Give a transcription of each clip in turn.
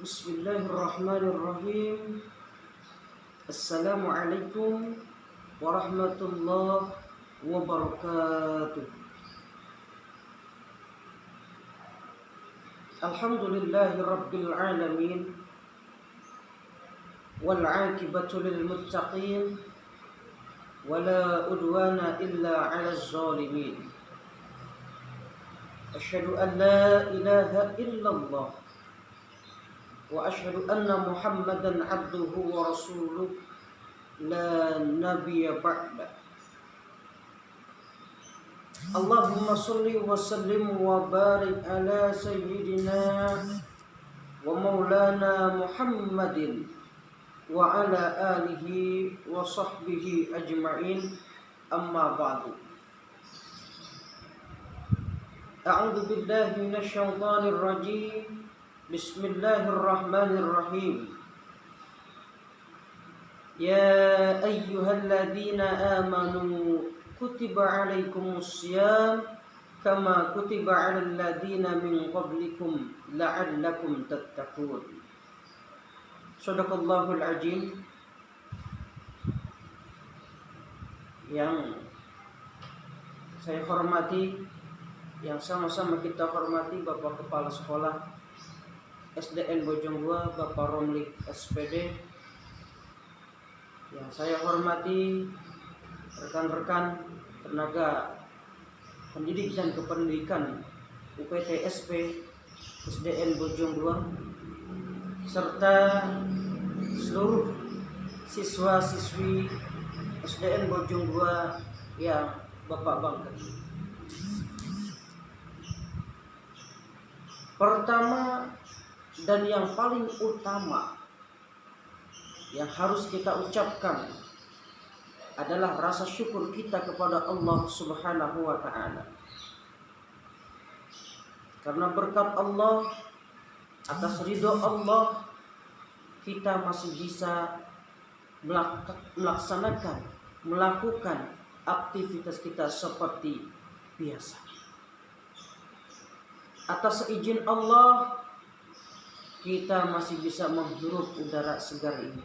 Bismillahirrahmanirrahim. Assalamualaikum warahmatullahi wabarakatuh. Alhamdulillahi rabbil alamin. Wal aqibatu lil muttaqin. Wala udwana illa 'alal zalimin. Asyhadu an la ilaha illallah wa asyhadu anna Muhammadan abduhu wa rasuluh la nabiyya ba'da. Allahumma shalli wa sallim wa barik ala sayyidina wa maulana Muhammadin wa ala alihi wa sahbihi ajma'in, amma ba'du. A'udzu billahi minasy syaithanir rajim. Bismillahirrahmanirrahim. Ya ayyuhalladzina amanu kutiba alaikumus syiyam kama kutiba alal ladzina min qablikum la'allakum tattaqun. Shadaqallahul azim. Yang saya hormati, yang sama-sama kita hormati Bapak Kepala Sekolah SDN Bojong 2, Bapak Romli SPD. Yang saya hormati rekan-rekan tenaga pendidik dan kependidikan UPT SP SDN Bojong 2 serta seluruh siswa-siswi SDN Bojong 2 yang Bapak banggakan. Pertama dan yang paling utama yang harus kita ucapkan adalah rasa syukur kita kepada Allah Subhanahu wa ta'ala. Karena berkat Allah, atas ridho Allah, kita masih bisa melakukan aktivitas kita seperti biasa. Atas izin Allah, kita masih bisa menghirup udara segar ini.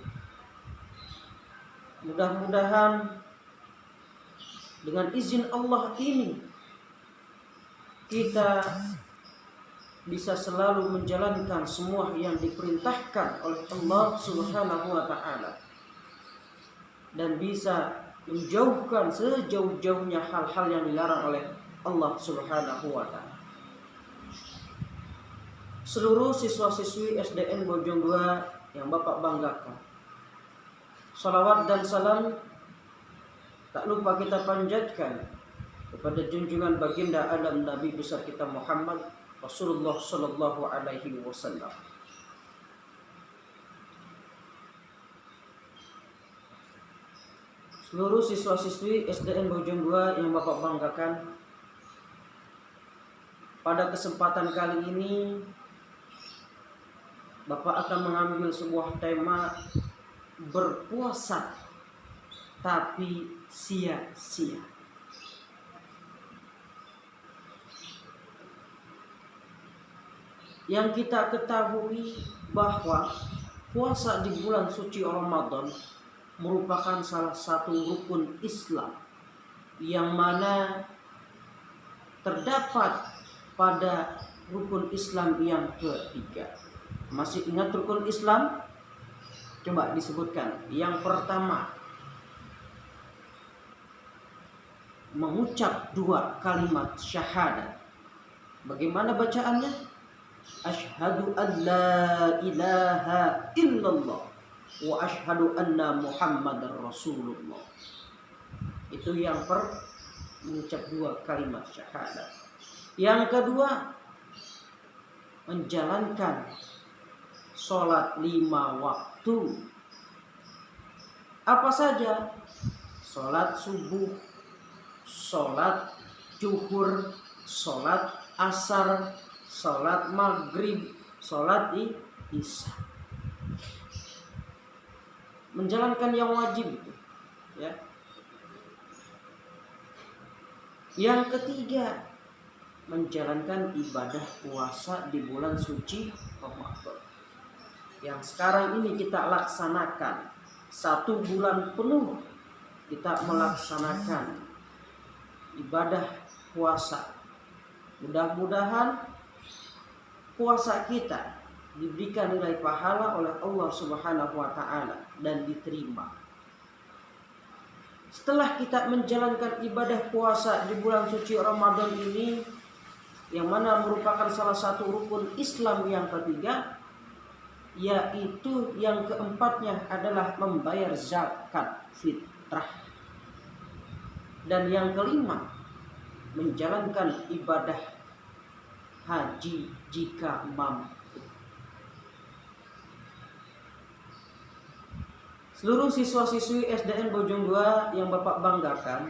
Mudah-mudahan dengan izin Allah ini kita bisa selalu menjalankan semua yang diperintahkan oleh Allah Subhanahu wa ta'ala dan bisa menjauhkan sejauh-jauhnya hal-hal yang dilarang oleh Allah Subhanahu wa ta'ala. Seluruh siswa-siswi SDN Bojong 2 yang Bapak banggakan, salawat dan salam tak lupa kita panjatkan kepada junjungan baginda alam Nabi besar kita Muhammad Rasulullah sallallahu alaihi wasallam. Seluruh siswa-siswi SDN Bojong 2 yang Bapak banggakan, pada kesempatan kali ini Bapak akan mengambil sebuah tema berpuasa tapi sia-sia. Yang kita ketahui bahwa puasa di bulan suci Ramadan merupakan salah satu rukun Islam yang mana terdapat pada rukun Islam yang ketiga. Masih ingat rukun Islam? Coba disebutkan. Yang pertama, mengucap 2 kalimat syahadat. Bagaimana bacaannya? Asyhadu an la ilaha illallah wa asyhadu anna Muhammadar Rasulullah. Itu yang mengucap 2 kalimat syahadat. Yang kedua, menjalankan sholat 5 waktu. Apa saja? Sholat subuh, sholat zuhur, sholat asar, sholat maghrib, sholat isya. Menjalankan yang wajib itu, ya. Yang ketiga, menjalankan ibadah puasa di bulan suci Ramadan. yang sekarang ini kita laksanakan 1 bulan penuh kita melaksanakan ibadah puasa. Mudah-mudahan puasa kita diberikan nilai pahala oleh Allah Subhanahu wa taala dan diterima. Setelah kita menjalankan ibadah puasa di bulan suci Ramadan ini, yang mana merupakan salah satu rukun Islam yang ketiga, yaitu yang keempatnya adalah membayar zakat fitrah. Dan yang kelima, menjalankan ibadah haji jika mampu. Seluruh siswa-siswi SDN Bojong 2 yang Bapak banggakan,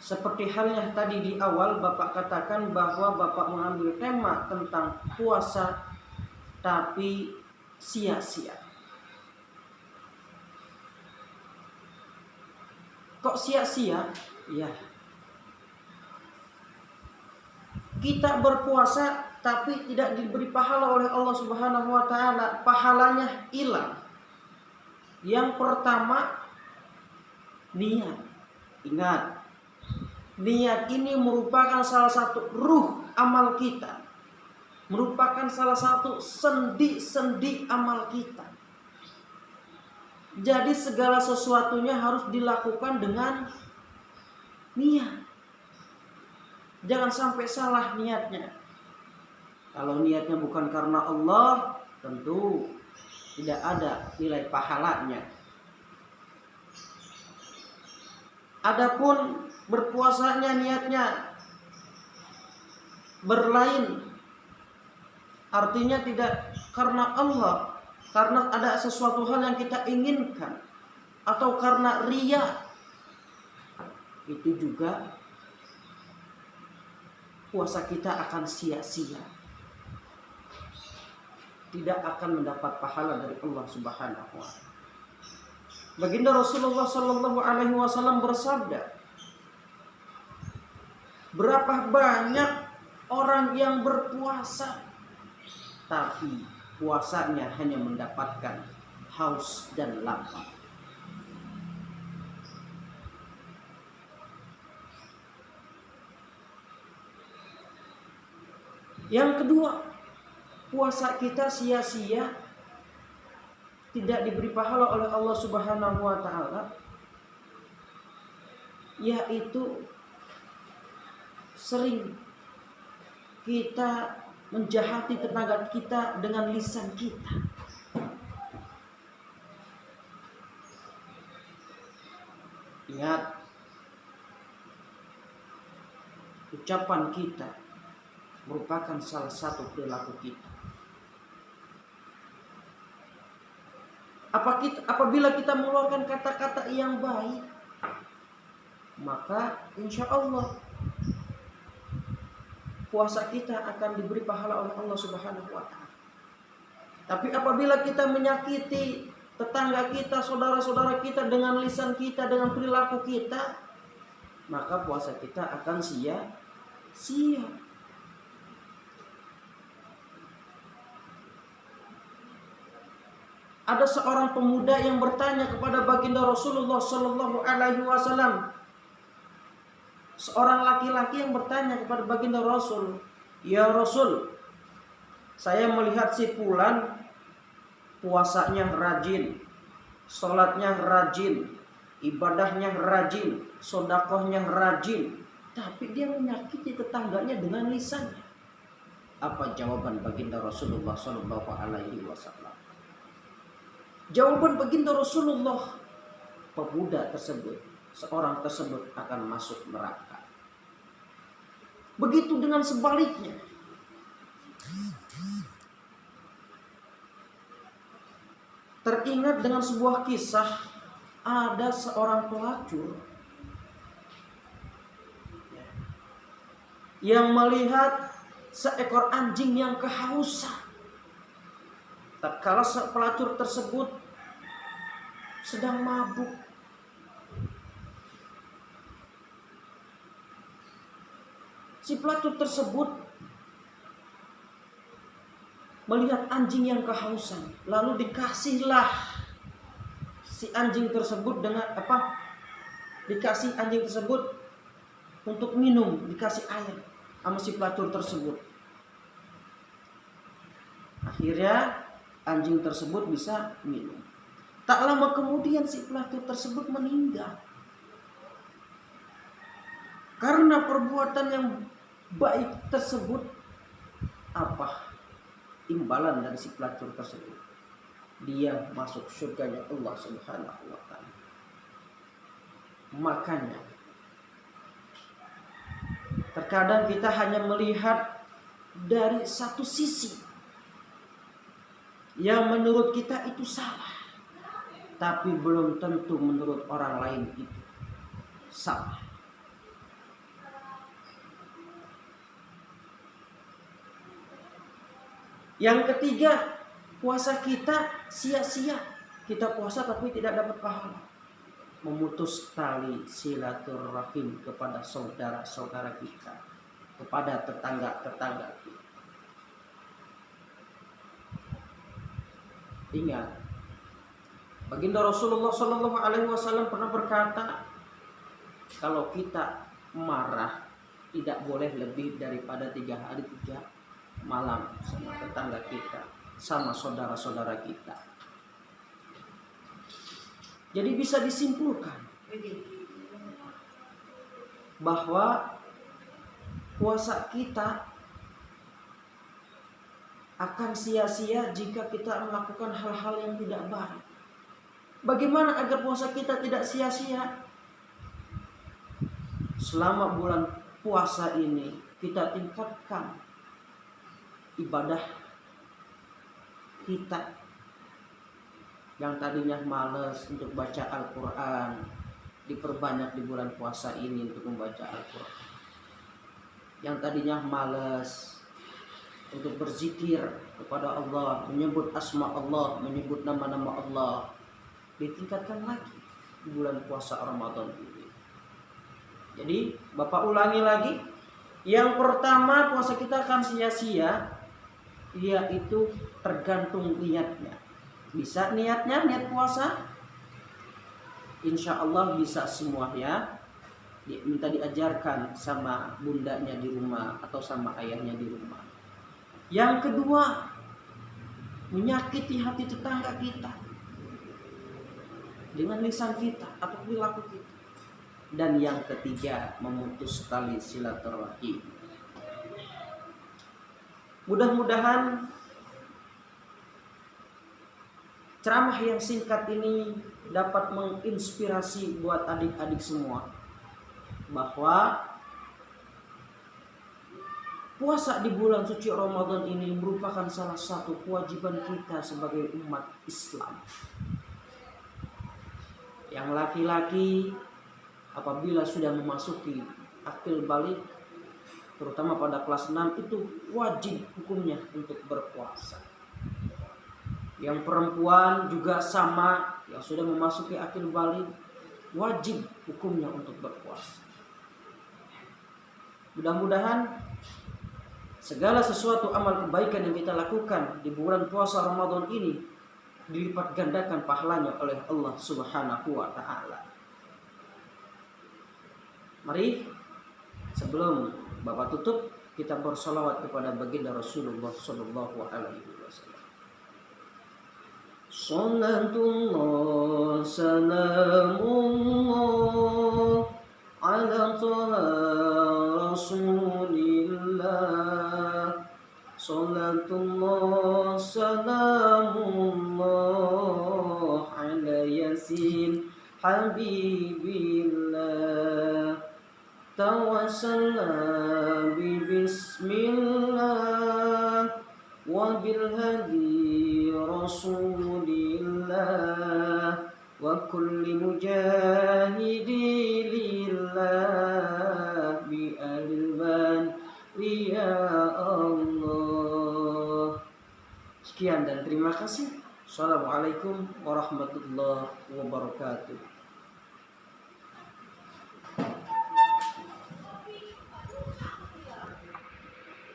seperti halnya tadi di awal Bapak katakan bahwa Bapak mengambil tema tentang puasa tapi sia-sia. Kok sia-sia? Ya. Kita berpuasa tapi tidak diberi pahala oleh Allah Subhanahu wa taala. Pahalanya hilang. Yang pertama, niat. Ingat, niat ini merupakan salah satu ruh amal kita. Merupakan salah satu sendi-sendi amal kita. Jadi segala sesuatunya harus dilakukan dengan niat. Jangan sampai salah niatnya. Kalau niatnya bukan karena Allah, tentu tidak ada nilai pahalanya. Adapun berpuasanya niatnya berlain, artinya tidak karena Allah, karena ada sesuatu hal yang kita inginkan, atau karena riya, itu juga puasa kita akan sia-sia. Tidak akan mendapat pahala dari Allah Subhanahu wa taala. Baginda Rasulullah sallallahu alaihi wasallam bersabda, berapa banyak orang yang berpuasa tapi puasanya hanya mendapatkan haus dan lapar. Yang kedua, puasa kita sia-sia, tidak diberi pahala oleh Allah Subhanahu wa taala, yaitu sering kita menjahati tetangga kita dengan lisan kita. Ingat, ucapan kita merupakan salah satu perilaku kita. Apabila kita mengeluarkan kata-kata yang baik, maka insya Allah puasa kita akan diberi pahala oleh Allah Subhanahu wa taala. Tapi apabila kita menyakiti tetangga kita, saudara-saudara kita dengan lisan kita, dengan perilaku kita, maka puasa kita akan sia-sia. Ada seorang pemuda yang bertanya kepada baginda Rasulullah sallallahu alaihi wasallam. Seorang laki-laki yang bertanya kepada baginda Rasul, "Ya Rasul, saya melihat si fulan puasanya rajin, sholatnya rajin, ibadahnya rajin, sedekahnya rajin, tapi dia menyakiti tetangganya dengan lisannya." Apa jawaban baginda Rasulullah sallallahu alaihi wasallam? Jawaban baginda Rasulullah, pemuda tersebut, seorang tersebut akan masuk neraka. Begitu dengan sebaliknya. Teringat dengan sebuah kisah, ada seorang pelacur yang melihat seekor anjing yang kehausan. Tatkala pelacur tersebut sedang mabuk, si pelacur tersebut melihat anjing yang kehausan, lalu dikasihlah si anjing tersebut dengan apa? Dikasih anjing tersebut untuk minum, dikasih air sama si pelacur tersebut. Akhirnya anjing tersebut bisa minum. Tak lama kemudian si pelacur tersebut meninggal. Karena perbuatan yang baik tersebut, apa imbalan dari si pelacur tersebut? Dia masuk surganya Allah Subhanahu wa taala. Makanya terkadang kita hanya melihat dari satu sisi yang menurut kita itu salah, tapi belum tentu menurut orang lain itu salah. Yang ketiga, puasa kita sia-sia. Kita puasa tapi tidak dapat pahala. Memutus tali silaturahim kepada saudara-saudara kita, kepada tetangga-tetangga kita. Ingat, baginda Rasulullah Shallallahu Alaihi Wasallam pernah berkata, kalau kita marah tidak boleh lebih daripada 3 hari 3 malam sama tetangga kita, sama saudara-saudara kita. Jadi bisa disimpulkan bahwa puasa kita akan sia-sia jika kita melakukan hal-hal yang tidak baik. Bagaimana agar puasa kita tidak sia-sia? Selama bulan puasa ini kita tingkatkan ibadah kita. Yang tadinya malas untuk baca Al-Quran, diperbanyak di bulan puasa ini untuk membaca Al-Quran. Yang tadinya malas untuk berzikir kepada Allah, menyebut asma Allah, menyebut nama-nama Allah, ditingkatkan lagi di bulan puasa Ramadan ini. Jadi Bapak ulangi lagi, yang pertama puasa kita akan sia-sia, yaitu tergantung niatnya. Bisa niatnya, niat puasa, insya Allah bisa semua ya. Minta diajarkan sama bundanya di rumah atau sama ayahnya di rumah. Yang kedua, menyakiti hati tetangga kita dengan lisan kita atau perilaku kita. Dan yang ketiga, memutus tali silaturahim. Mudah-mudahan ceramah yang singkat ini dapat menginspirasi buat adik-adik semua bahwa puasa di bulan suci Ramadan ini merupakan salah satu kewajiban kita sebagai umat Islam. Yang laki-laki apabila sudah memasuki akil balik, terutama pada kelas 6, itu wajib hukumnya untuk berpuasa. Yang perempuan juga sama, yang sudah memasuki akil balik, wajib hukumnya untuk berpuasa. Mudah-mudahan segala sesuatu amal kebaikan yang kita lakukan di bulan puasa Ramadan ini dilipat gandakan pahalanya oleh Allah Subhanahu wa taala. Mari sebelum Bapak tutup, kita bersolawat kepada baginda Rasulullah sallallahu alaihi wasallam. Salatullah salamullah ala taha rasulillah. Salatullah salamullah ala yasin habibillah. Tawassalna bismillah wa bilhadi rasulillah wa kulli mujahidi lillah bi alban ya Allah. Sekian dan terima kasih. Assalamualaikum warahmatullahi wabarakatuh.